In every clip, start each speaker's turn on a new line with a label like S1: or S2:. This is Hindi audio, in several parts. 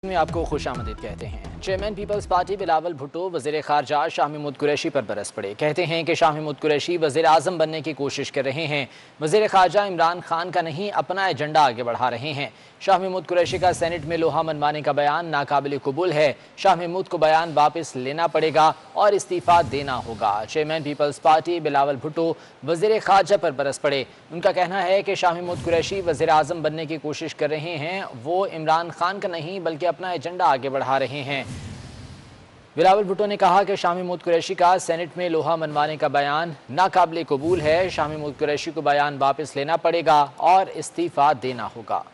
S1: में आपको खुशामदीद कहते हैं। चेयरमैन पीपल्स पार्टी बिलावल भुट्टो वज़ीर ख़ारजा शाह महमूद कुरैशी पर बरस पड़े। कहते हैं कि शाह महमूद कुरैशी वज़ीर आज़म बनने की कोशिश कर रहे हैं। वज़ीर ख़ारजा इमरान खान का नहीं अपना एजेंडा आगे बढ़ा रहे हैं। शाह महमूद कुरैशी का सेनेट में लोहा मनवाने का बयान नाकाबिल कबूल है। शाह महमूद को बयान वापस लेना पड़ेगा और इस्तीफ़ा देना होगा। चेयरमैन पीपल्स पार्टी बिलावल भुट्टो वज़ीर ख़ारजा पर बरस पड़े। उनका कहना है कि शाह महमूद कुरैशी वज़ीर आज़म बनने की कोशिश कर रहे हैं। वो इमरान खान का नहीं बल्कि अपना एजेंडा आगे बढ़ा रहे हैं। बिलावल भुट्टो ने कहा कि शाह महमूद कुरैशी का सेनेट में लोहा मनवाने का बयान नाकाबिल कबूल है। शाह महमूद कुरैशी को बयान वापस लेना पड़ेगा और इस्तीफ़ा देना होगा।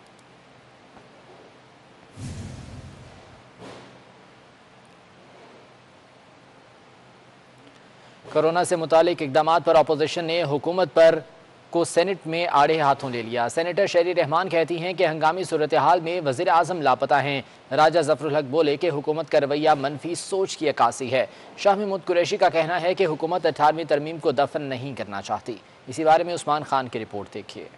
S1: कोरोना से मुतालिक इक़दामात पर अपोजिशन ने हुकूमत पर को सेनेट में आड़े हाथों ले लिया। सेनेटर शहरी रहमान कहती हैं कि हंगामी सूरत हाल में वज़ीर आज़म लापता हैं। राजा ज़फ़रुल हक बोले कि हुकूमत का रवैया मनफी सोच की अक्कासी है। शाह महमूद कुरैशी का कहना है कि हुकूमत 18वीं तरमीम को दफन नहीं करना चाहती। इसी बारे में उस्मान खान की रिपोर्ट देखिए।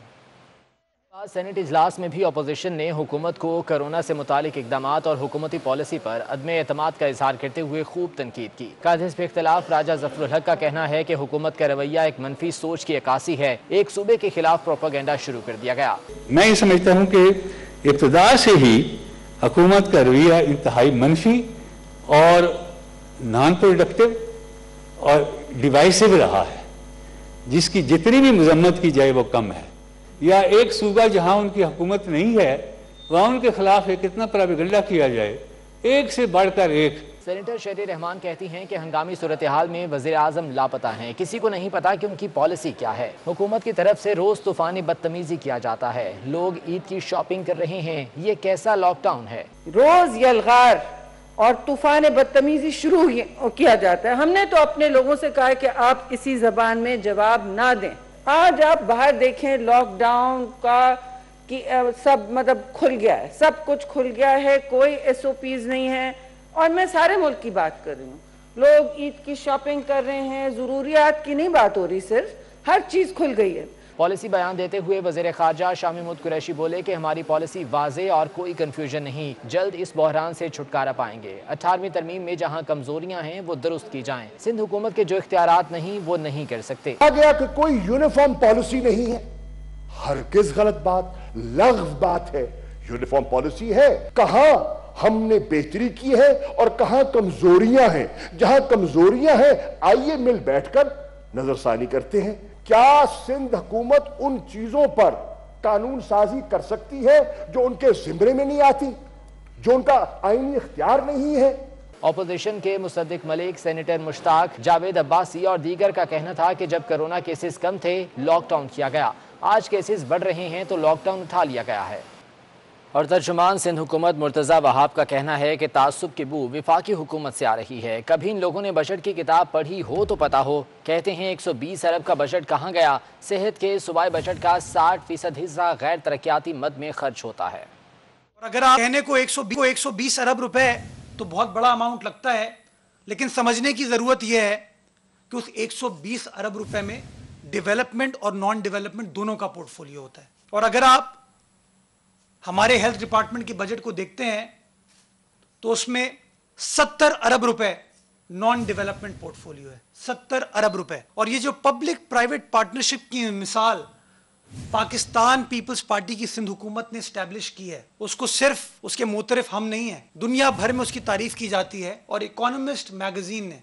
S1: सेनेट इजलास में भी अपोजिशन ने हुकूमत को कोरोना से मुतालिक इक़दामात और हुकूमती पॉलिसी पर अदमे एतमाद का इजहार करते हुए खूब तनकीद की। कादिस पे इख्तिलाफ राजा ज़फ़रुल हक का कहना है कि हुकूमत का रवैया एक मनफी सोच की अक्कासी है। एक सूबे के खिलाफ प्रोपेगेंडा शुरू कर दिया गया।
S2: मैं ये समझता हूँ कि इब्तिदा से ही हुकूमत का रवैया इंतहाई मनफी और नॉन प्रोडक्टिव और डिवाइसिव रहा है, जिसकी जितनी भी मजम्मत की जाए वो कम है। या एक सूबा जहां उनकी हुकूमत नहीं है वहां उनके खिलाफ एक इतना प्रोपेगेंडा किया जाए, एक से बढ़कर एक।
S1: सेनेटर शहरी रहमान कहती हैं कि हंगामी सूरत हाल में वज़ीर आज़म लापता हैं। किसी को नहीं पता कि उनकी पॉलिसी क्या है। हुकूमत की तरफ से रोज़ तूफ़ानी बदतमीजी किया जाता है। लोग ईद की शॉपिंग कर रहे हैं। ये कैसा लॉकडाउन है?
S3: रोज यलगार और तूफान बदतमीजी शुरू किया जाता है। हमने तो अपने लोगों से कहा है कि आप इसी जबान में जवाब ना दें। आज आप बाहर देखें, लॉकडाउन का कि सब मतलब खुल गया है, सब कुछ खुल गया है, कोई SOPs नहीं है। और मैं सारे मुल्क की बात कर रही हूँ। लोग ईद की शॉपिंग कर रहे हैं, जरूरियात की नहीं बात हो रही, सिर्फ हर चीज खुल गई है।
S1: पॉलिसी बयान देते हुए वज़ीर ख़ारजा शाह महमूद कुरैशी बोले कि हमारी पॉलिसी वाज़े और कोई कन्फ्यूजन नहीं। जल्द इस बहरान से छुटकारा पाएंगे। 18वीं तरमीम में जहां कमजोरियां हैं वो दुरुस्त की जाएं। सिंध हुकूमत के जो इख्तियारात नहीं वो नहीं कर सकते।
S4: आ गया कि कोई यूनिफॉर्म पॉलिसी नहीं है, हरगिज़ गलत बात, लग़्व बात है। यूनिफॉर्म पॉलिसी है, कहां हमने बेहतरी की है और कहां कमजोरियां हैं। जहां कमजोरियां हैं आइए मिल बैठकर नजरसानी करते हैं। क्या सिंध हुकूमत उन चीजों पर कानून साजी कर सकती है जो उनके जिम्मे में नहीं आती, जो उनका आईनी इख्तियार नहीं है?
S1: अपोजिशन के मुसद्दिक मलिक, सेनेटर मुश्ताक, जावेद अब्बासी और दीगर का कहना था कि जब कोरोना केसेस कम थे लॉकडाउन किया गया। आज केसेस बढ़ रहे हैं तो लॉकडाउन उठा लिया गया है। और तर्जुमान सिंध हुकूमत मुर्तज़ा वहाब का कहना है कि तासुब की बू विफाकी हुकूमत से आ रही है। कभी इन लोगों ने बजट की किताब पढ़ी हो तो पता हो। कहते हैं 120 अरब का बजट कहाँ गया? सेहत के सूबाई बजट का 60% हिस्सा गैर तरक्याती मद में खर्च होता है।
S5: और अगर आप कहने को 120 अरब रुपए तो बहुत बड़ा अमाउंट लगता है, लेकिन समझने की जरूरत यह है कि उस 120 अरब रुपए में डेवलपमेंट और नॉन डेवलपमेंट दोनों का पोर्टफोलियो होता है। और अगर आप हमारे हेल्थ डिपार्टमेंट के बजट को देखते हैं तो उसमें 70 अरब रुपए नॉन डेवलपमेंट पोर्टफोलियो है। 70 अरब रुपए। और ये जो पब्लिक प्राइवेट पार्टनरशिप की मिसाल पाकिस्तान पीपल्स पार्टी की सिंध हुकूमत ने स्टैब्लिश की है, उसको सिर्फ उसके मोतरफ हम नहीं है, दुनिया भर में उसकी तारीफ की जाती है। और इकोनॉमिस्ट मैगजीन ने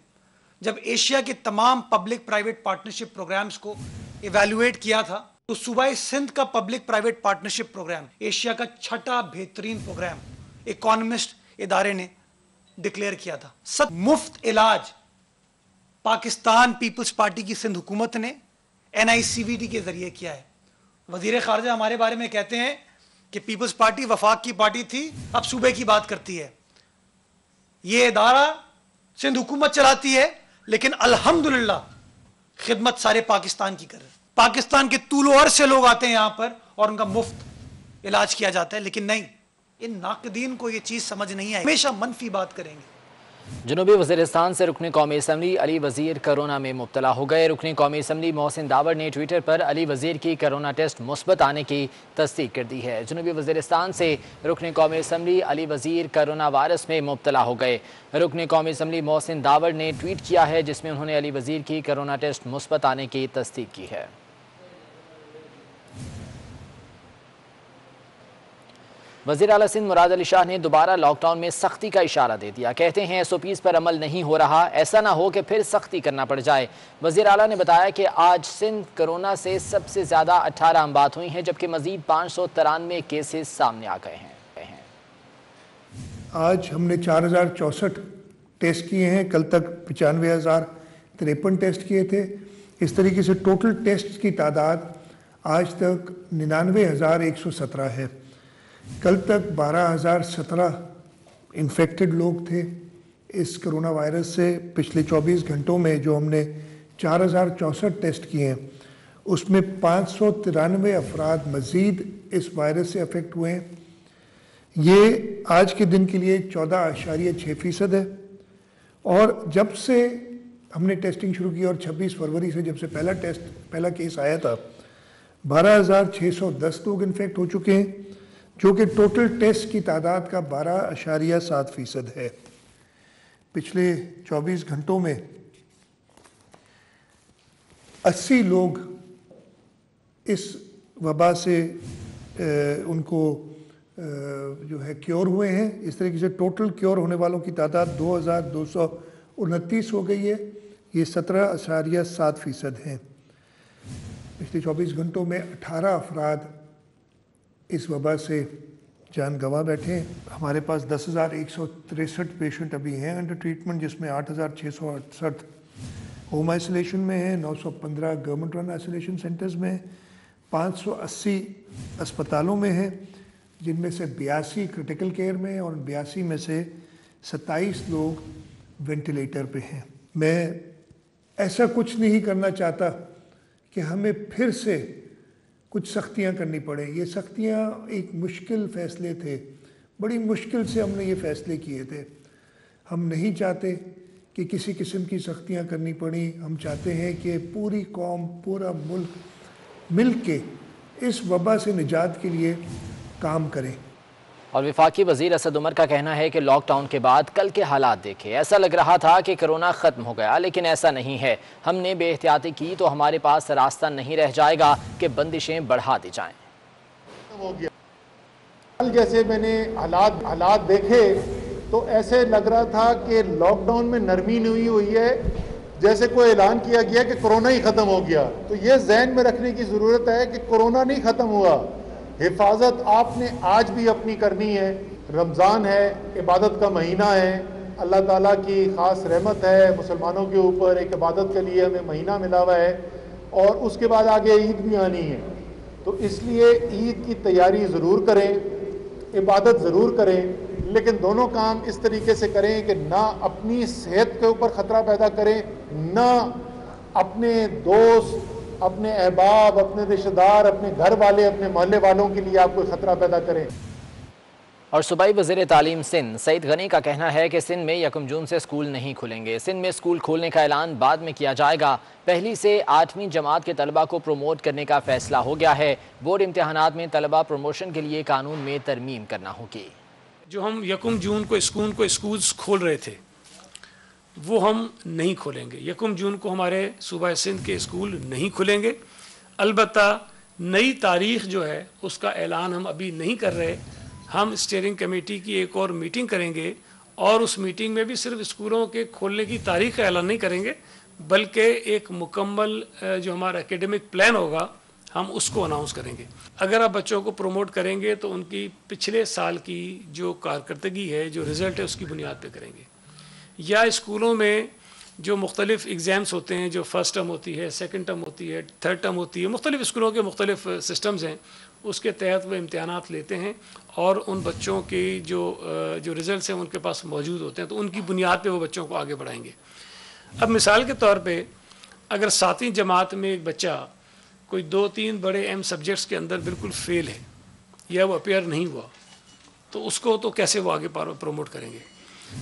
S5: जब एशिया के तमाम पब्लिक प्राइवेट पार्टनरशिप प्रोग्राम्स को इवैल्यूएट किया था तो सूबाई सिंध का public private partnership programme Asia का छठा बेहतरीन प्रोग्राम इकोनॉमिस्ट इदारे ने डिक्लेयर किया था। सब मुफ्त इलाज पाकिस्तान पीपल्स पार्टी की सिंध हुकूमत ने NICVD के जरिए किया है। वजीर खारजा हमारे बारे में कहते हैं कि पीपल्स पार्टी वफाक की पार्टी थी, अब सूबे की बात करती है। यह इदारा सिंध हुकूमत चलाती है, लेकिन अल्हम्दुलिल्लाह खिदमत सारे पाकिस्तान की कर रहे हैं। पाकिस्तान के तूलो अर्ज से लोग आते हैं यहां पर और उनका मुफ्त इलाज किया जाता है। लेकिन नहीं, इन नाकदीन को यह चीज समझ नहीं आई, हमेशा मनफी बात करेंगे।
S1: जनूबी वज़ीरिस्तान से रुकन कौमी असम्बली अली वज़ीर कोरोना में मुब्तला हो गए। रुकन कौमी असम्बली मोहसिन दावर ने ट्विटर पर अली वज़ीर की कोरोना टेस्ट मुस्बत आने की तस्दीक कर दी है। जनूबी वज़ीरिस्तान से रुकन कौमी असम्बली अली वज़ीर कोरोना वायरस में मुब्तला हो गए। रुकन कौमी असम्बली मोहसिन दावर ने ट्वीट किया है जिसमें उन्होंने अली वज़ीर की कोरोना टेस्ट मुस्बत आने की तस्दीक की है। वज़ीर आला सिंध मुराद अली शाह ने दोबारा लॉकडाउन में सख्ती का इशारा दे दिया। कहते हैं SOPs पर अमल नहीं हो रहा, ऐसा ना हो कि फिर सख्ती करना पड़ जाए। वज़ीर आला ने बताया कि आज सिंध कोरोना से सबसे ज़्यादा 18 अमवात हुई हैं, जबकि मज़ीद 593 केसेस सामने आ गए हैं।
S6: आज हमने 4064 टेस्ट किए हैं, कल तक 95,053 टेस्ट किए थे। इस तरीके से टोटल टेस्ट की तादाद आज तक 99,117 है। कल तक 12,017 इन्फेक्टेड लोग थे इस कोरोना वायरस से। पिछले 24 घंटों में जो हमने 4064 टेस्ट किए हैं उसमें 593 अफराद मज़ीद इस वायरस से अफेक्ट हुए हैं। ये आज के दिन के लिए 14.6% है। और जब से हमने टेस्टिंग शुरू की और 26 फरवरी से जब से पहला केस आया था 12,610 लोग इन्फेक्ट हो चुके हैं, जो कि टोटल टेस्ट की तादाद का 12.7% है। पिछले 24 घंटों में 80 लोग इस वबा से उनको जो है क्योर हुए हैं। इस तरीके से टोटल क्योर होने वालों की तादाद 2,229 हो गई है। ये 17.7% है। पिछले 24 घंटों में 18 अफराद इस वबा से जान गंवा बैठे हैं। हमारे पास 10,163 पेशेंट अभी हैं अंडर ट्रीटमेंट, जिसमें 8,668 होम आइसोलेशन में हैं, 915 गवर्नमेंट रन आइसोलेशन सेंटर्स में हैं, 580 अस्पतालों में हैं, जिनमें से 82 क्रिटिकल केयर में हैं और 82 में से 27 लोग वेंटिलेटर पे हैं। मैं ऐसा कुछ नहीं करना चाहता कि हमें फिर से कुछ सख्तियां करनी पड़े। ये सख्तियां एक मुश्किल फ़ैसले थे, बड़ी मुश्किल से हमने ये फ़ैसले किए थे। हम नहीं चाहते कि किसी किस्म की सख्तियां करनी पड़ी। हम चाहते हैं कि पूरी कौम, पूरा मुल्क मिल के इस वबा से निजात के लिए काम करें।
S1: और वफाकी वज़ीर असद उमर का कहना है कि लॉकडाउन के बाद कल के हालात देखे, ऐसा लग रहा था कि कोरोना ख़त्म हो गया, लेकिन ऐसा नहीं है। हमने बेहतियाती की तो हमारे पास रास्ता नहीं रह जाएगा कि बंदिशें बढ़ा दी जाएं।
S7: कल जैसे मैंने हालात देखे तो ऐसे लग रहा था कि लॉकडाउन में नरमी नहीं हुई है, जैसे कोई ऐलान किया गया कि कोरोना ही ख़त्म हो गया। तो ये जहन में रखने की ज़रूरत है कि कोरोना नहीं ख़त्म हुआ। हिफाजत आपने आज भी अपनी करनी है। रमज़ान है, इबादत का महीना है, अल्लाह ताला की ख़ास रहमत है मुसलमानों के ऊपर, एक इबादत के लिए हमें महीना मिला हुआ है और उसके बाद आगे ईद भी आनी है। तो इसलिए ईद की तैयारी ज़रूर करें, इबादत ज़रूर करें, लेकिन दोनों काम इस तरीके से करें कि ना अपनी सेहत के ऊपर ख़तरा पैदा करें, ना अपने दोस्त, अपने अहबाब, अपने रिश्तेदार, अपने घर वाले, अपने मोहल्ले वालों के लिए आप कोई ख़तरा पैदा करें।
S1: और सूबाई वज़ीर तालीम सिंध सईद गनी का कहना है कि सिंध में 1 जून से स्कूल नहीं खुलेंगे। सिंध में स्कूल खोलने का ऐलान बाद में किया जाएगा। 1ली से 8वीं जमात के तलबा को प्रमोट करने का फैसला हो गया है। बोर्ड इम्तिहानात में तलबा प्रमोशन के लिए कानून में तरमीम करना होगी।
S8: जो हम 1 जून को स्कूल्स खोल रहे थे वो हम नहीं खोलेंगे। 1 जून को हमारे सूबा सिंध के स्कूल नहीं खुलेंगे। अलबत्ता नई तारीख जो है उसका ऐलान हम अभी नहीं कर रहे। हम स्टीयरिंग कमेटी की एक और मीटिंग करेंगे और उस मीटिंग में भी सिर्फ स्कूलों के खोलने की तारीख का ऐलान नहीं करेंगे, बल्कि एक मुकम्मल जो हमारा एकेडमिक प्लान होगा हम उसको अनाउंस करेंगे। अगर आप बच्चों को प्रमोट करेंगे तो उनकी पिछले साल की जो कारकर्दगी है, जो रिज़ल्ट है, उसकी बुनियाद पे करेंगे। या स्कूलों में जो मुख्तलिफ एग्ज़ाम्स होते हैं, जो फर्स्ट टर्म होती है, सेकंड टर्म होती है, थर्ड टर्म होती है, मुख्तलिफ स्कूलों के मुख्तलिफ सिस्टम्स हैं, उसके तहत वो इम्तिहानात लेते हैं और उन बच्चों की जो रिज़ल्ट हैं उनके पास मौजूद होते हैं, तो उनकी बुनियाद पे वो बच्चों को आगे बढ़ाएंगे। अब मिसाल के तौर पे अगर 7वीं जमात में एक बच्चा कोई 2-3 बड़े अहम सब्जेक्ट्स के अंदर बिल्कुल फेल है या वो अपेयर नहीं हुआ, तो उसको तो कैसे वो आगे प्रमोट करेंगे।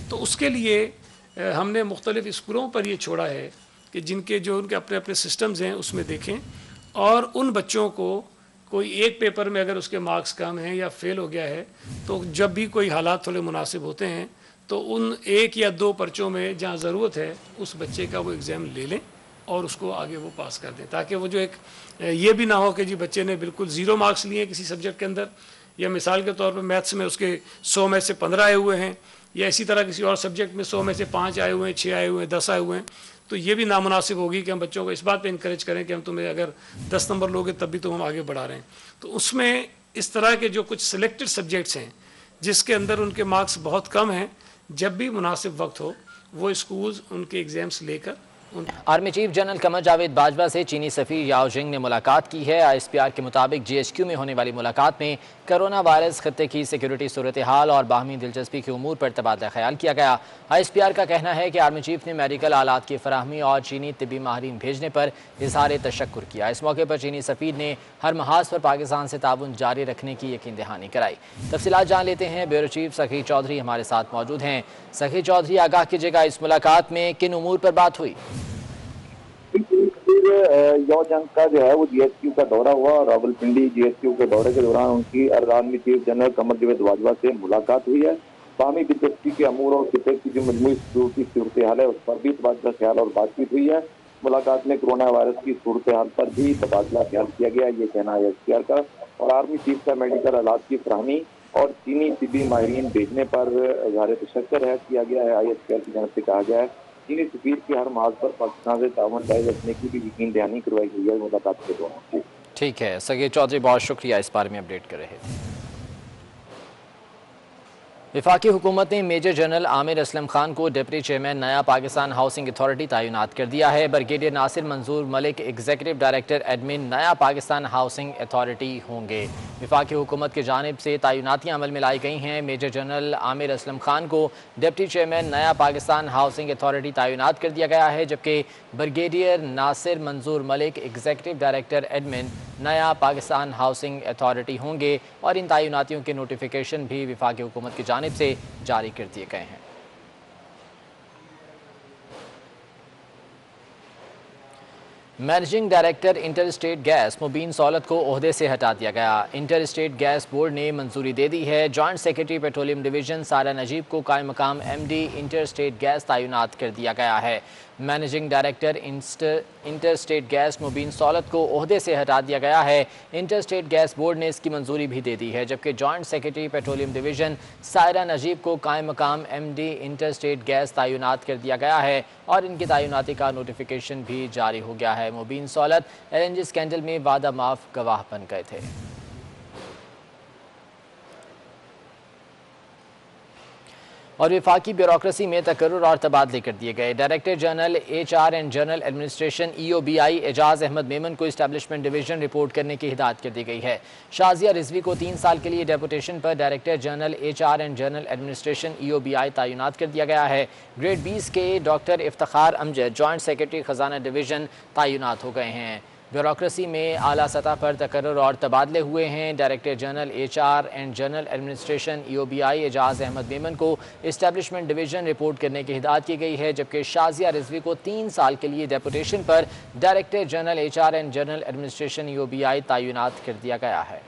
S8: तो उसके लिए हमने मुख्तलिफ़ स्कूलों पर ये छोड़ा है कि जिनके जो उनके अपने अपने सिस्टम्स हैं उसमें देखें, और उन बच्चों को कोई एक पेपर में अगर उसके मार्क्स कम हैं या फेल हो गया है तो जब भी कोई हालात थोड़े मुनासिब होते हैं तो उन 1 या 2 पर्चों में जहाँ ज़रूरत है उस बच्चे का वो एग्ज़ाम ले लें और उसको आगे वो पास कर दें, ताकि वो जो एक ये भी ना हो कि जी बच्चे ने बिल्कुल 0 मार्क्स लिए किसी सब्जेक्ट के अंदर, या मिसाल के तौर पर मैथ्स में उसके 100 में से 15 आए हुए हैं, या इसी तरह किसी और सब्जेक्ट में 100 में से 5 आए हुए हैं, 6 आए हुए हैं, 10 आए हुए हैं। तो ये भी नामुनासिब होगी कि हम बच्चों को इस बात पे इनकरेज करें कि हम तुम्हें अगर 10 नंबर लोगे तब भी तो हम आगे बढ़ा रहे हैं। तो उसमें इस तरह के जो कुछ सिलेक्टेड सब्जेक्ट्स हैं जिसके अंदर उनके मार्क्स बहुत कम हैं, जब भी मुनासिब वक्त हो वो स्कूल्स उनके एग्ज़ाम्स लेकर
S1: army chief general Qamar Javed Bajwa से चीनी सफीर याओ जिंग ने मुलाकात की है। ISPR के मुताबिक GHQ में होने वाली मुलाकात में कोरोना वायरस खत्ते की सिक्योरिटी सूरत हाल और बाहमी दिलचस्पी के उमूर पर तबादला ख्याल किया गया। ISPR का कहना है कि आर्मी चीफ ने मेडिकल आलात की फराहमी और चीनी तिब्बी माहिरीन भेजने पर इजहार तशक्कुर किया। इस मौके पर चीनी सफीर ने हर महाज पर पाकिस्तान से ताउन जारी रखने की यकीन दहानी कराई। तफसीलात जान लेते हैं, ब्यूरो चीफ सखी चौधरी हमारे साथ मौजूद हैं। सखी चौधरी, आगाह कीजिएगा, इस मुलाकात में किन उमूर पर बात हुई?
S9: याओ जंग का जो है वो GHQ का दौरा हुआ और रावलपिंडी GHQ के दौरे के दौरान उनकी army chief general Qamar Javed Bajwa से मुलाकात हुई है। बाहमी दिलचस्पी के अमूर और खिते की जो मजमूई सूरत हाल है उस पर भी तबादला ख्याल और बातचीत हुई है। मुलाकात में कोरोना वायरस की सूरत हाल पर भी तबादला ख्याल किया गया, ये कहना है ISPR का। और आर्मी चीफ का मेडिकल आलात की फराहमी और चीनी तिब्बी माहिरीन भेजने पर इजहार तशक्कुर है किया गया है। ISPR की जानब से कहा गया है चीनी सफीर की हर महाज पर पाकिस्तान से ताउन जारी रखने की भी यकीन दहानी करवाई गई है मुलाकात के दौरान।
S1: ठीक है सखी चौधरी, बहुत शुक्रिया इस बारे में अपडेट कर रहे थे। वफाकी हुकूमत ने मेजर जनरल आमिर असलम खान को डिप्टी चेयरमैन नया पाकिस्तान हाउसिंग अथॉरिटी तैनात कर दिया है। ब्रिगेडियर नासिर मंजूर मलिक एग्जीक्यूटिव डायरेक्टर एडमिन नया पाकिस्तान हाउसिंग अथॉरिटी होंगे। वफाकी हुकूमत की जानिब से तैनातियाँ अमल में लाई गई हैं। मेजर जनरल आमिर असलम खान को डिप्टी चेयरमैन नया पाकिस्तान हाउसिंग अथॉरिटी तैनात कर दिया गया है, जबकि ब्रिगेडियर नासिर मंजूर मलिक एग्जीक्यूटिव डायरेक्टर एडमिन नया पाकिस्तान हाउसिंग अथॉरिटी होंगे और इन तैनातियों के नोटिफिकेशन भी वफाकी हुकूमत की जानिब से जारी कर दिए गए हैं। Managing director inter state gas Mubeen Saulat को ओहदे से हटा दिया गया। इंटर स्टेट गैस बोर्ड ने मंजूरी दे दी है। जॉइंट सेक्रेटरी पेट्रोलियम डिवीजन सारा नजीब को कायम मकाम MD इंटर स्टेट गैस तैनात कर दिया गया है। Managing director inter state gas Mubeen Saulat को ओहदे से हटा दिया गया है। इंटर स्टेट गैस बोर्ड ने इसकी मंजूरी भी दे दी है, जबकि joint secretary petroleum division Saira Najeeb को कायम मकाम MD इंटर स्टेट गैस तैनात कर दिया गया है और इनकी तैनाती का नोटिफिकेशन भी जारी हो गया है। मुबीन सौलत LNG स्कैंडल में वादा माफ गवाह बन गए थे। और वफाकी ब्यूरोक्रेसी में तकर्रुर और तबादले कर दिए गए। Director general HR and general administration EOBI Ejaz Ahmed Memon को इस्टेब्लिशमेंट डिवीजन रिपोर्ट करने की हिदायत कर दी गई है। शाजिया रिजवी को 3 साल के लिए डेपुटेशन पर director general HR and general administration EOBI तैनात कर दिया गया है। ग्रेड 20 के doctor Iftikhar Amjad joint secretary खजाना डिवीजन तैनात हो गए हैं। ब्यूरोक्रेसी में आला सतह पर तकर्रुर और तबादले हुए हैं। Director general HR and general administration EOBI Ejaz Ahmed Memon को इस्टेब्लिशमेंट डिवीजन रिपोर्ट करने की हिदायत की गई है, जबकि शाजिया रिजवी को 3 साल के लिए डेपुटेशन पर director general HR and general administration EOBI तैनात कर दिया गया है।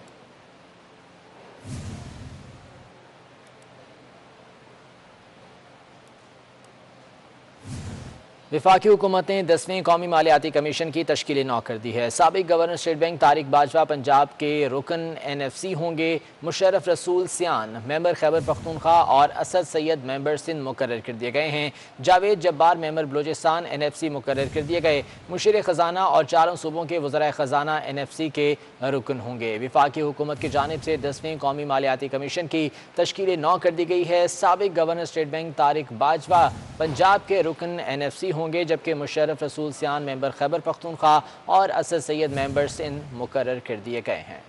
S1: वफाकी हुकूमत ने 10वें कौमी मालियाती कमीशन की तश्कील नौ कर दी है। साबिक governor state bank Tariq Bajwa Punjab के रुकन NFC होंगे। मुशर्रफ रसूल सियान मेंबर खैबर पख्तूनख्वा और असद सैयद मेंबर सिंध मुकर्रर कर दिए गए हैं। जावेद जब्बार मेंबर बलोचिस्तान NFC मुकर्रर कर दिए गए। मुशीर खजाना और 4 सूबों के वज़राए खजाना NFC के रुकन होंगे। वफाकी हुकूमत की जानिब से 10वें कौमी मालियाती कमीशन की तश्कील नौ कर दी गई है। साबिक governor state bank Tariq Bajwa Punjab के रुकन NFC होंगे, जबकि मुशर्रफ रसूल सियान मेंबर खैबर पख्तूनख्वा और असद सैयद मेंबर सिंध मुकर्रर कर दिए गए हैं।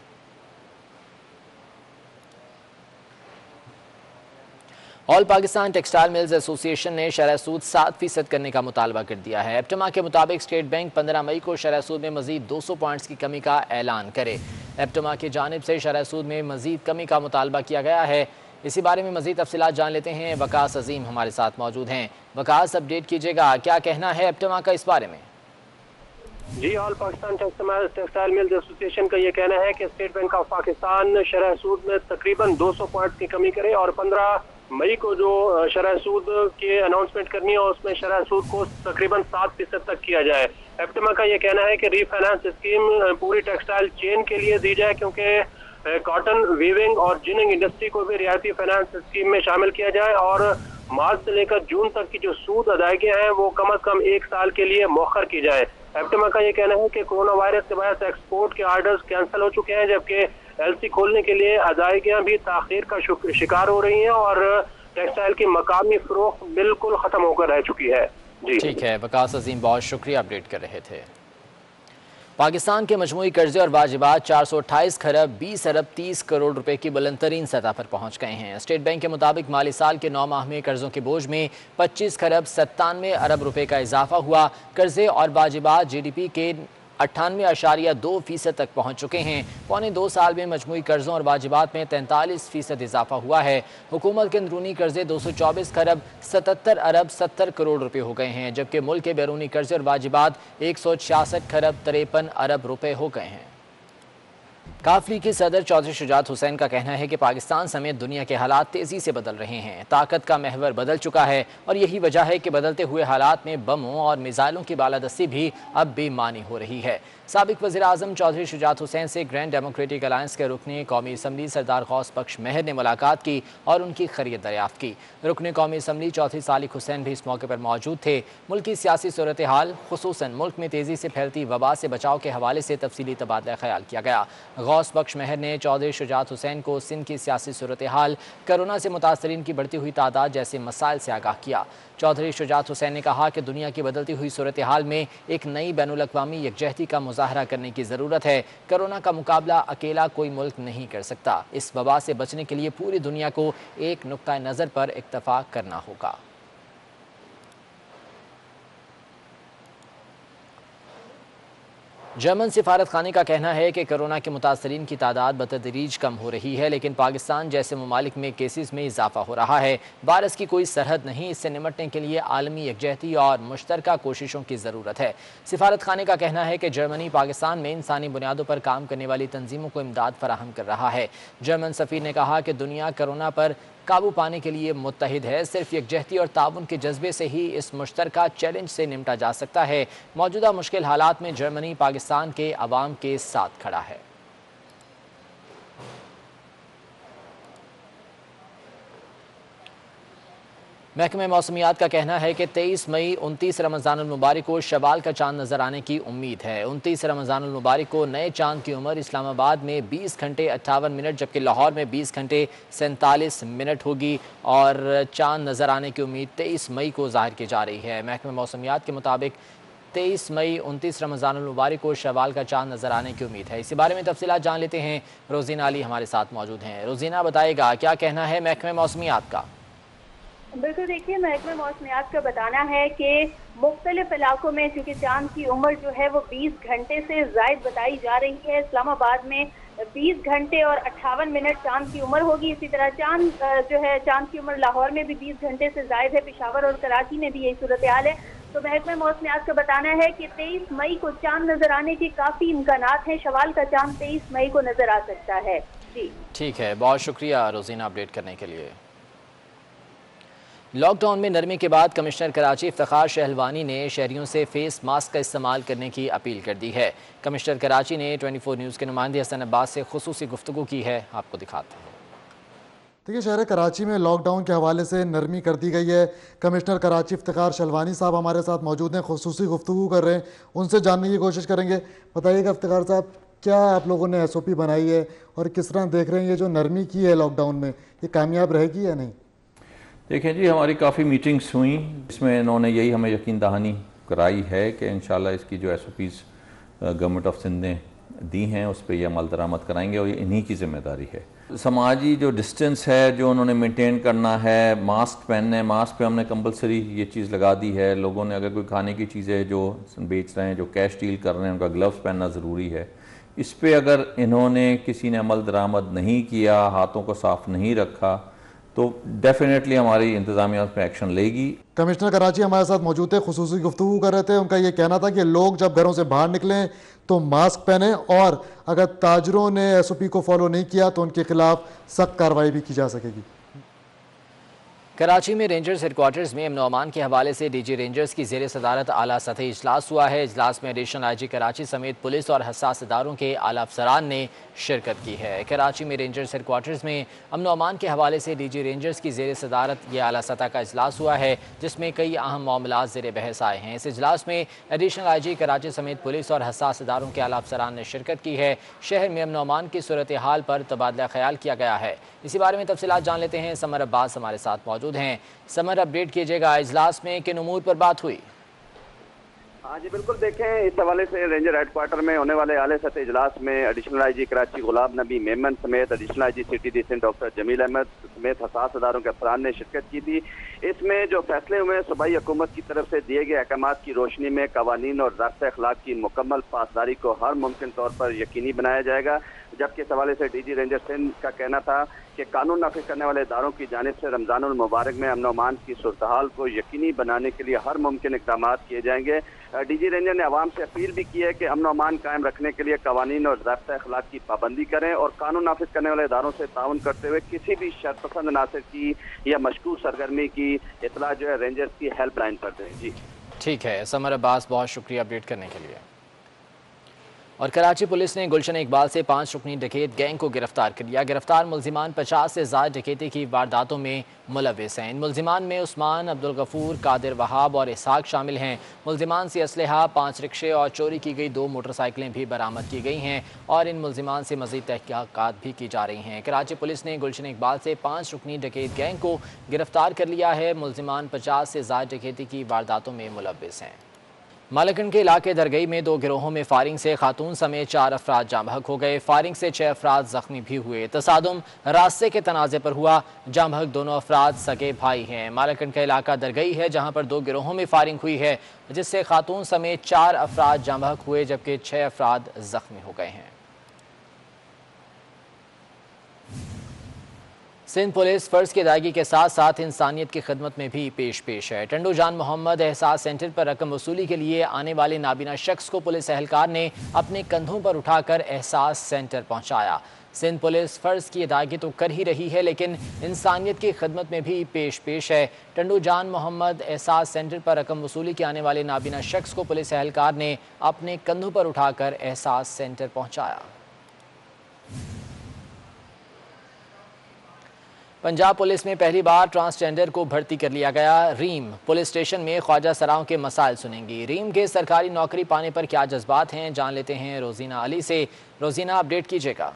S1: All Pakistan textile mills association ने शरह सूद 7% करने का मुतालबा कर दिया है। एप्टमा के मुताबिक स्टेट बैंक 15 मई को शरह सूद में मजीद 200 पॉइंट्स की कमी का ऐलान करे। एप्टमा की जानिब से शरह सूद में मजीद कमी का मुतालबा किया गया है। इसी बारे में मज़ीद तफसीलात जान लेते हैं। वकास अजीम हमारे साथ मौजूद हैं। वकास, अपडेट कीजिएगा, क्या कहना है एप्टमा का इस बारे में?
S10: जी, all Pakistan textile mills association का ये कहना है कि स्टेट बैंक ऑफ पाकिस्तान शरह सूद में तकरीबन 200 पॉइंट की कमी करे और 15 मई को जो शरह सूद की अनाउंसमेंट करनी है उसमें शरह सूद को तकरीबन 7% तक किया जाए। एप्टमा का ये कहना है कि रीफाइनेंस स्कीम पूरी टेक्सटाइल चेन के लिए दी जाए, क्योंकि कॉटन, वीविंग और जिनिंग इंडस्ट्री को भी रियायती फाइनेंस स्कीम में शामिल किया जाए और मार्च से लेकर जून तक की जो सूद अदायगियां हैं वो कम अज कम 1 साल के लिए मौखर की जाए। एप्टमा का ये कहना है कि कोरोना वायरस के बायस एक्सपोर्ट के आर्डर्स कैंसिल हो चुके हैं, जबकि एलसी खोलने के लिए अदायगियां भी ताखीर का शिकार हो रही हैं और टेक्सटाइल की मकामी फरोख्त बिल्कुल खत्म होकर रह चुकी है। जी
S1: ठीक है वकास अजीम, बहुत शुक्रिया, अपडेट कर रहे थे। पाकिस्तान के मजमूई कर्जे और वाजिबात 428 खरब 20 अरब 30 करोड़ रुपए की बुलंदतरीन सतह पर पहुंच गए हैं। स्टेट बैंक के मुताबिक माली साल के 9 माह में कर्जों के बोझ में 25 खरब 97 अरब रुपए का इजाफा हुआ। कर्जे और वाजिबात GDP के 98.2% तक पहुंच चुके हैं। पौने 2 साल में मजमूई कर्जों और वाजिबात में 43% इजाफा हुआ है। हुकूमत के अंदरूनी कर्जे 224 खरब 77 अरब 70 करोड़ रुपए हो गए हैं, जबकि मुल्क के बैरूनी कर्जे और वाजिबात 166 खरब 53 अरब रुपए हो गए हैं। काफली के सदर चौधरी शुजात हुसैन का कहना है कि पाकिस्तान समेत दुनिया के हालात तेज़ी से बदल रहे हैं। ताकत का महवर बदल चुका है और यही वजह है कि बदलते हुए हालात में बमों और मिसाइलों की बालादस्ती भी अब बेमानी हो रही है। साबिक वज़ीर आज़म चौधरी शुजात हुसैन से ग्रैंड डेमोक्रेटिक अलायंस के रुकने कौमी असम्बली सरदार गौस बख्श महर ने मुलाकात की और उनकी खैरियत दरियाफ्त की। रुकने कौमी असम्बली चौधरी सालिक हुसैन भी इस मौके पर मौजूद थे। मुल्क की सियासी सूरत हाल, खुसूसन मुल्क में तेज़ी से फैलती वबा से बचाव के हवाले से तफसीली तबादला ख्याल किया गया। गौस बख्श महर ने चौधरी शुजात हुसैन को सिंध की सियासी सूरत हाल, कोरोना से मुतासरीन की बढ़ती हुई तादाद जैसे मसाइल से आगाह किया। चौधरी शुजात हुसैन ने कहा कि दुनिया की बदलती हुई सूरत हाल में एक नई बैनुल अक़वामी यकजहती का मुजाहरा करने की ज़रूरत है। कोरोना का मुकाबला अकेला कोई मुल्क नहीं कर सकता। इस वबा से बचने के लिए पूरी दुनिया को एक नुक्ता नज़र पर इत्तफ़ाक़ करना होगा। जर्मन सिफारत खाने का कहना है कि कोरोना के मुतासरीन की तादाद बतदरीज कम हो रही है, लेकिन पाकिस्तान जैसे ममालिक में केसेस में इजाफा हो रहा है। वायरस की कोई सरहद नहीं, इससे निमटने के लिए आलमी यकजहती और मुश्तरका कोशिशों की ज़रूरत है। सिफारत खाने का कहना है कि जर्मनी पाकिस्तान में इंसानी बुनियादों पर काम करने वाली तंजीमों को इमदाद फराहम कर रहा है। जर्मन सफ़ीर ने कहा कि दुनिया कोरोना पर काबू पाने के लिए मुत्तहिद है। सिर्फ यकजहती और ताउन के जज्बे से ही इस मुश्तरका चैलेंज से निपटा जा सकता है। मौजूदा मुश्किल हालात में जर्मनी पाकिस्तान के अवाम के साथ खड़ा है। महकमे मौसमियात का कहना है कि 23 मई 29 रमज़ानुल मुबारक को शवाल का चांद नज़र आने की उम्मीद है। 29 रमज़ानुल मुबारक को नए चांद की उम्र इस्लामाबाद में 20 घंटे 58 मिनट जबकि लाहौर में 20 घंटे 47 मिनट होगी और चांद नज़र आने की उम्मीद 23 मई को ज़ाहिर की जा रही है। महकमे मौसमियात के मुताबिक 23 मई 29 रमज़ानुल मुबारक को शवाल का चांद नज़र आने की उम्मीद है। इसी बारे में तफसीलात जान लेते हैं। रोज़ीना अली हमारे साथ मौजूद हैं। रोज़ीना, बताएगा क्या कहना है महकमे मौसमियात का?
S11: बिल्कुल, देखिए महकमे मौसमियात का बताना है कि मुख्तलिफ इलाकों में चूँकि चांद की उम्र जो है वो 20 घंटे से ज़ायद बताई जा रही है। इस्लामाबाद में 20 घंटे और 58 मिनट चांद की उम्र होगी। इसी तरह चांद जो है चांद की उम्र लाहौर में भी 20 घंटे से ज़ायद है। पेशावर और कराची में भी यही सूरत हाल है। तो महकमे मौसमियात का बताना है कि 23 मई को चांद नज़र आने के काफ़ी इम्कानात हैं। शवाल का चांद 23 मई को नज़र आ सकता है। जी
S1: ठीक है, बहुत शुक्रिया रोज़ीना अपडेट करने के लिए। लॉकडाउन में नरमी के बाद कमिश्नर कराची इफ्तिखार शहलवानी ने शहरियों से फेस मास्क का इस्तेमाल करने की अपील कर दी है। कमिश्नर कराची ने 24 न्यूज़ के नुमाइंदे हसन अब्बास से खुसूसी गुफ्तगू की है, आपको दिखाते हैं।
S12: देखिए, शहर कराची में लॉकडाउन के हवाले से नरमी कर दी गई है। कमिश्नर कराची इफ्तिखार शहलवानी साहब हमारे साथ मौजूद हैं, खुसूसी गुफ्तगू कर रहे हैं, उनसे जानने की कोशिश करेंगे। बताइएगा इफ्तिखार साहब, क्या आप लोगों ने SOP बनाई है और किस तरह देख रहे हैं ये जो नरमी की है लॉकडाउन में, ये कामयाब रहेगी या नहीं?
S13: देखें जी, हमारी काफ़ी मीटिंग्स हुई, इसमें इन्होंने यही हमें यकीन दहानी कराई है कि इंशाल्लाह इसकी जो SOPs गवर्नमेंट ऑफ सिंध ने दी हैं उस पर ये अमल दरामद कराएंगे और ये इन्हीं की जिम्मेदारी है। समाजी जो डिस्टेंस है जो उन्होंने मेंटेन करना है, मास्क पहनने, मास्क पे हमने कंपलसरी ये चीज़ लगा दी है। लोगों ने अगर कोई खाने की चीज़ें जो बेच रहे हैं, जो कैश डील कर रहे हैं, उनका ग्लव्स पहनना ज़रूरी है। इस पर अगर इन्होंने किसी ने अमल दरामद नहीं किया, हाथों को साफ़ नहीं रखा, तो डेफिनेटली हमारी इंतजामिया उस पर एक्शन लेगी।
S12: कमिश्नर कराची हमारे साथ मौजूद थे, खुसूसी गुफ्तगू कर रहे थे। उनका ये कहना था कि लोग जब घरों से बाहर निकलें तो मास्क पहने और अगर ताजरों ने SOP को फॉलो नहीं किया तो उनके खिलाफ सख्त कार्रवाई भी की जा सकेगी।
S1: कराची में रेंजर्स हेडक्वार्टर्स में अमन व अमान के हवाले से DG रेंजर्स की ज़ेर सदारत आला सतही इजलास हुआ है। इजलास में एडिशनल IG कराची समेत पुलिस और हसास इदारों के आला अफसरान ने शिरकत की है। कराची में रेंजर्स हेडक्वार्टर्स में अमन व अमान के हवाले से DG रेंजर्स की ज़ेर सदारत ये आला सतह का इजलास हुआ है, जिसमें कई अहम मामलात ज़ेर बहस आए हैं। इस इजलास में एडिशनल IG कराची समेत पुलिस और हसास इदारों के आला अफसरान ने शिरकत की है। शहर में अमन व अमान की सूरत हाल पर तबादला ख्याल किया गया है। इसी बारे में तफसीलात जान लेते हैं। समर अब्बास हमारे साथ मौजूद हैं। समर, अपडेट कीजिएगा, इजलास में किन उमूर पर बात हुई?
S14: हाँ जी बिल्कुल, देखें इस हवाले से रेंजर हेडक्वार्टर में होने वाले आले सतह इजलास में एडिशनल IG कराची गुलाब नबी मेमन समेत additional IG city district doctor Jameel Ahmed समेत हसास अदारों के अफसरान ने शिरकत की थी। इसमें जो फैसले हुए सूबाई हुकूमत की तरफ से दिए गए अहकाम की रोशनी में कवानीन और ज़ाब्ता अखलाक की मुकम्मल पासदारी को हर मुमकिन तौर पर यकीनी बनाया जाएगा। जबकि इस हवाले से DG रेंजर सिंध का कहना था कि कानून नाफिज करने वाले इदारों की जानिब से रमज़ानुल मुबारक में अमन व अमान की सूरत हाल को यकीनी बनाने के लिए हर मुमकिन इक़दाम किए जाएंगे। DG रेंजर ने आवाम से अपील भी की है कि अमन व अमान कायम रखने के लिए कवानीन और ज़ाब्ता अखलाक की पाबंदी करें और कानून नाफिज करने वाले इदारों से ताउन करते हुए किसी भी शर्तपसंद नासिर की या मशकूक सरगर्मी की इतला जो है रेंजर्स की हेल्पलाइन पर दें। जी
S1: ठीक है समर अब्बास, बहुत शुक्रिया अपडेट करने के लिए। और कराची पुलिस ने गुलशन इकबाल से 5 रुकनी डकैत गैंग को गिरफ्तार कर लिया। गिरफ्तार मुलजिमान 50 से ज़ायद डकैती की वारदातों में मुलव्विस हैं। इन मुलजिमान में उस्मान, अब्दुल गफूर, कादिर वहाब और इसहाक शामिल हैं। मुलजिमान से असलहा, 5 रिक्शे और चोरी की गई 2 मोटरसाइकिलें भी बरामद की गई हैं और इन मुलजिमान से मज़ीद तहक़ीक़ात भी की जा रही हैं। कराची पुलिस ने गुलशन इकबाल से 5 रुकनी डकैत गैंग को गिरफ्तार कर लिया है। मुलजिमान 50 से ज़ायद डकैती की वारदातों में मुलव्विस हैं। मालकंड के इलाके दरगई में 2 गिरोहों में फायरिंग से खातून समेत 4 अफराद जाँ बहक हो गए। फायरिंग से 6 अफराद जख्मी भी हुए। तसादुम रास्ते के तनाज़े पर हुआ। जाँ बहक दोनों अफराद सगे भाई हैं। मालकंड का इलाका दरगई है जहाँ पर 2 गिरोहों में फायरिंग हुई है, जिससे खातून समेत 4 अफराद जाँ बहक हुए जबकि 6 अफराद जख्मी हो गए हैं। सिंध पुलिस फ़र्ज़ की अदायगी के साथ साथ इंसानियत की खिदमत में भी पेश है। टंडू जान मोहम्मद एहसास सेंटर पर रकम वसूली के लिए आने वाले नाबीना शख्स को पुलिस एहलकार ने अपने कंधों पर उठाकर एहसास सेंटर पहुंचाया। सिंध पुलिस फ़र्ज़ की अदायगी तो कर ही रही है, लेकिन इंसानियत की खिदमत में भी पेश है। टंडू जान मोहम्मद एहसास सेंटर पर रकम वसूली के आने वाले नाबीना शख्स को पुलिस एहलकार ने अपने कंधों पर उठाकर एहसास सेंटर पहुँचाया। पंजाब पुलिस में पहली बार ट्रांसजेंडर को भर्ती कर लिया गया। रीम पुलिस स्टेशन में ख्वाजा सराओं के मसाइल सुनेंगी। रीम के सरकारी नौकरी पाने पर क्या जज्बात हैं, जान लेते हैं रोजीना अली से। रोजीना, अपडेट कीजिएगा।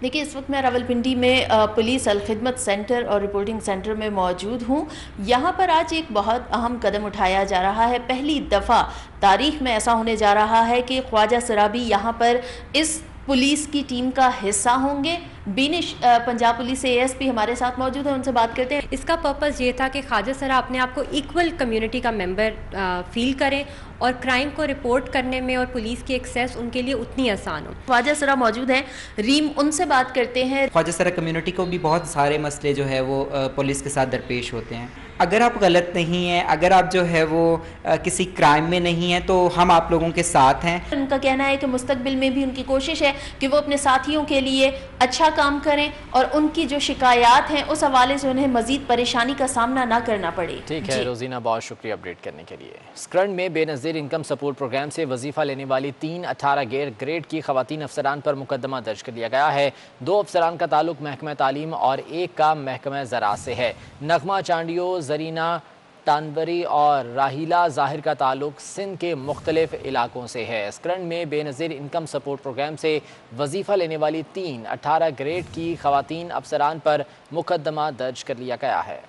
S15: देखिए, इस वक्त मैं रावलपिंडी में पुलिस अलखिदमत सेंटर और रिपोर्टिंग सेंटर में मौजूद हूँ। यहाँ पर आज एक बहुत अहम कदम उठाया जा रहा है। पहली दफ़ा तारीख में ऐसा होने जा रहा है कि ख्वाजा सरा भी यहाँ पर इस पुलिस की टीम का हिस्सा होंगे। बीनिश पंजाब पुलिस से ASP हमारे साथ मौजूद है, उनसे बात करते हैं।
S16: इसका पर्पस ये था कि ख्वाजा सरा अपने आप को इक्वल कम्युनिटी का मेंबर फील करें और क्राइम को रिपोर्ट करने में और पुलिस की एक्सेस उनके लिए उतनी आसान हो।
S15: ख्वाजा सरा मौजूद हैं रीम, उनसे बात करते हैं।
S17: ख्वाजा सरा कम्युनिटी को भी बहुत सारे मसले जो है वो पुलिस के साथ दरपेश होते हैं। अगर आप गलत नहीं हैं, अगर आप जो है वो किसी क्राइम में नहीं हैं, तो हम आप लोगों के साथ हैं।
S15: उनका कहना है कि मुस्तकबिल में भी उनकी कोशिश है कि वो अपने साथियों के लिए अच्छा काम करें और उनकी जो शिकायत हैं उस हवाले से उन्हें मजीद परेशानी का सामना ना करना पड़े।
S1: ठीक है रोजीना, बहुत शुक्रिया अपडेट करने के लिए। स्क्रंड में बेनज़ीर इनकम सपोर्ट प्रोग्राम से वजीफा लेने वाली 3 18 गैर ग्रेड की खवातीन अफसरान पर मुकदमा दर्ज कर लिया गया है। 2 अफसरान का ताल्लुक महकमा तालीम और 1 का महकमा ज़राअत से है। नगमा चांडियो, जरीना तानवरी और राहीला ज़ाहिर का ताल्लुक सिंध के मुख्तलिफ इलाकों से है। स्क्रंड में बेनज़ीर इनकम सपोर्ट प्रोग्राम से वजीफ़ा लेने वाली 3 18 ग्रेड की खवातीन अफसरान पर मुकदमा दर्ज कर लिया गया है।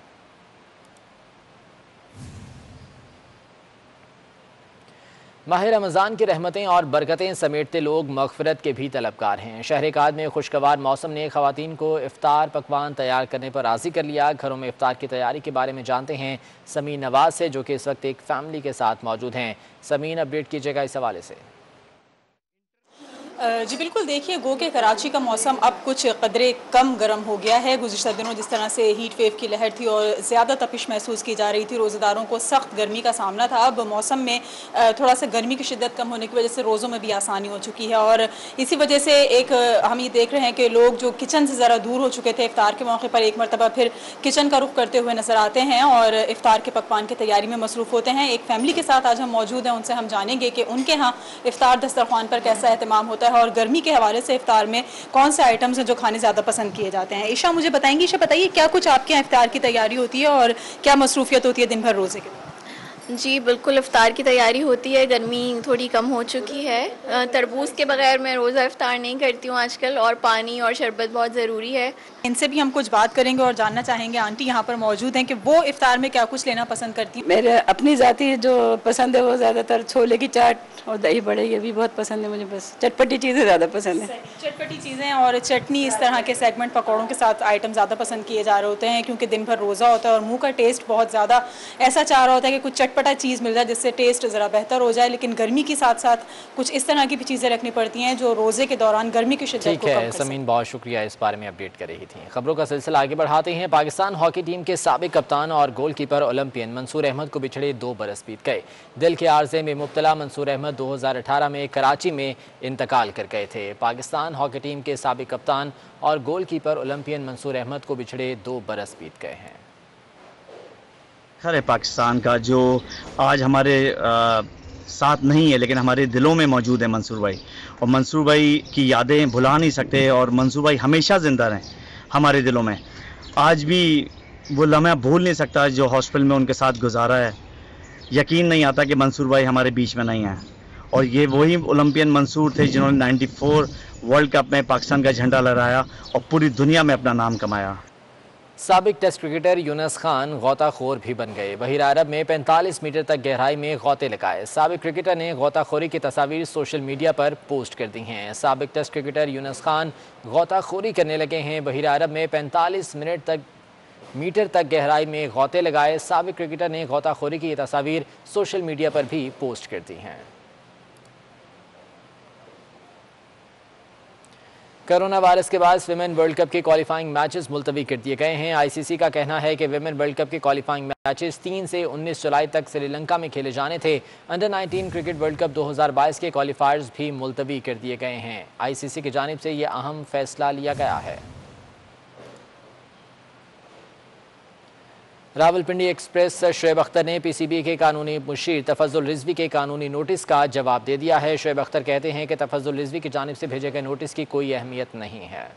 S1: माह रमज़ान की रहमतें और बरकतें समेटते लोग मग़फ़िरत के भी तलबगार हैं। शहर काद में खुशगवार मौसम ने ख़वातीन को इफ्तार पकवान तैयार करने पर राज़ी कर लिया। घरों में इफ्तार की तैयारी के बारे में जानते हैं समीन नवाज से, जो कि इस वक्त एक फैमिली के साथ मौजूद हैं। समीन, अपडेट कीजिएगा इस हवाले से।
S18: जी बिल्कुल, देखिए गो के कराची का मौसम अब कुछ कदरे कम गर्म हो गया है। गुज़िश्ता दिनों जिस तरह से हीट वेव की लहर थी और ज़्यादा तपिश महसूस की जा रही थी, रोज़ेदारों को सख्त गर्मी का सामना था। अब मौसम में थोड़ा सा गर्मी की शिद्दत कम होने की वजह से रोज़ों में भी आसानी हो चुकी है और इसी वजह से एक हम ये देख रहे हैं कि लोग जो किचन से ज़रा दूर हो चुके थे, इफ्तार के मौके पर एक मरतबा फिर किचन का रुख करते हुए नज़र आते हैं और इफ्तार के पकवान की तैयारी में मसरूफ़ होते हैं। एक फैमिली के साथ आज हम मौजूद हैं, उनसे हम जानेंगे कि उनके यहाँ इफ्तार दस्तरखान पर कैसा एहतमाम होता है और गर्मी के हवाले से इफ्तार में कौन से आइटम्स हैं जो खाने ज़्यादा पसंद किए जाते हैं। ईशा मुझे बताएंगी, ईशा बताइए क्या कुछ आपके यहाँ इफ्तार की तैयारी होती है और क्या मसरूफियत होती है दिन भर रोज़े के?
S19: जी बिल्कुल, इफ्तार की तैयारी होती है। गर्मी थोड़ी कम हो चुकी है। तरबूज के बगैर मैं रोज़ा इफ्तार नहीं करती हूँ आजकल और पानी और शरबत बहुत ज़रूरी है।
S18: इनसे भी हम कुछ बात करेंगे और जानना चाहेंगे, आंटी यहाँ पर मौजूद हैं, कि वो इफ्तार में क्या कुछ लेना पसंद करती हैं।
S3: मेरे अपनी ज़ाती जो पसंद है वो ज़्यादातर छोले की चाट और दही बड़े, ये भी बहुत पसंद है मुझे। बस चटपटी चीज़ें ज़्यादा पसंद है।
S18: चटपटी चीज़ें और चटनी, इस तरह के सेगमेंट पकौड़ों के साथ आइटम ज़्यादा पसंद किए जा रहे होते हैं क्योंकि दिन भर रोज़ा होता है और मुँह का टेस्ट बहुत ज़्यादा ऐसा चाह रहा होता है कि कुछ चटपटा चीज़ मिल जाए जिससे टेस्ट ज़रा बेहतर हो जाए। लेकिन गर्मी के साथ साथ कुछ इस तरह की भी चीज़ें रखनी पड़ती हैं जो रोज़े के दौरान गर्मी की शिद्दत को कम कर सकें।
S1: समीन, बहुत शुक्रिया इस बारे में अपडेट कर रही थी। खबरों का सिलसिला आगे बढ़ाते हैं। पाकिस्तान हॉकी टीम के साबिक कप्तान और गोलकीपर ओलंपियन मंसूर अहमद को बिछड़े 2 बरस बीत गए। दिल के आर्जे में मुब्तला मंसूर अहमद 2018 में कराची में इंतकाल कर गए थे। पाकिस्तान हॉकी टीम के साबिक कप्तान और गोलकीपर ओलंपियन मंसूर अहमद को बिछड़े 2 बरस बीत गए हैं।
S20: खैर पाकिस्तान का जो आज हमारे साथ नहीं है लेकिन हमारे दिलों में मौजूद है मंसूर भाई, और मंसूर भाई की यादें भुला नहीं सकते और मंसूर भाई हमेशा ज़िंदा रहें हमारे दिलों में। आज भी वो लम्हा भूल नहीं सकता जो हॉस्पिटल में उनके साथ गुजारा है। यकीन नहीं आता कि मंसूर भाई हमारे बीच में नहीं हैं और ये वही ओलंपियन मंसूर थे जिन्होंने 94 वर्ल्ड कप में पाकिस्तान का झंडा लहराया और पूरी दुनिया में अपना नाम कमाया।
S1: साबिक टेस्ट क्रिकेटर यूनुस खान गौताखोर भी बन गए। बहिर अरब में 45 मीटर तक गहराई में गौते लगाए। साबिक क्रिकेटर ने गौताखोरी की तस्वीर सोशल मीडिया पर पोस्ट कर दी हैं। साबिक टेस्ट क्रिकेटर यूनुस खान गौताखोरी करने लगे हैं। बहिर अरब में 45 मीटर तक गहराई में गौते लगाए। साबिक क्रिकेटर ने गौताखोरी की तस्वीर सोशल मीडिया पर भी पोस्ट कर दी हैं। कोरोना वायरस के बाद विमेन वर्ल्ड कप के क्वालिफाइंग मैचेस मुलतवी कर दिए गए हैं। आईसीसी का कहना है कि विमेन वर्ल्ड कप के क्वालिफाइंग मैचेस 3 से 19 जुलाई तक श्रीलंका में खेले जाने थे। अंडर 19 क्रिकेट वर्ल्ड कप 2022 के क्वालिफायर्स भी मुलतवी कर दिए गए हैं। आईसीसी की जानिब से यह अहम फैसला लिया गया है। रावलपिंडी एक्सप्रेस शोएब अख्तर ने पीसीबी के कानूनी मुशीर तफज्जुल रिजवी के कानूनी नोटिस का जवाब दे दिया है। शोएब अख्तर कहते हैं कि तफज्जुल रिजवी की जानिब से भेजे गए नोटिस की कोई अहमियत नहीं है।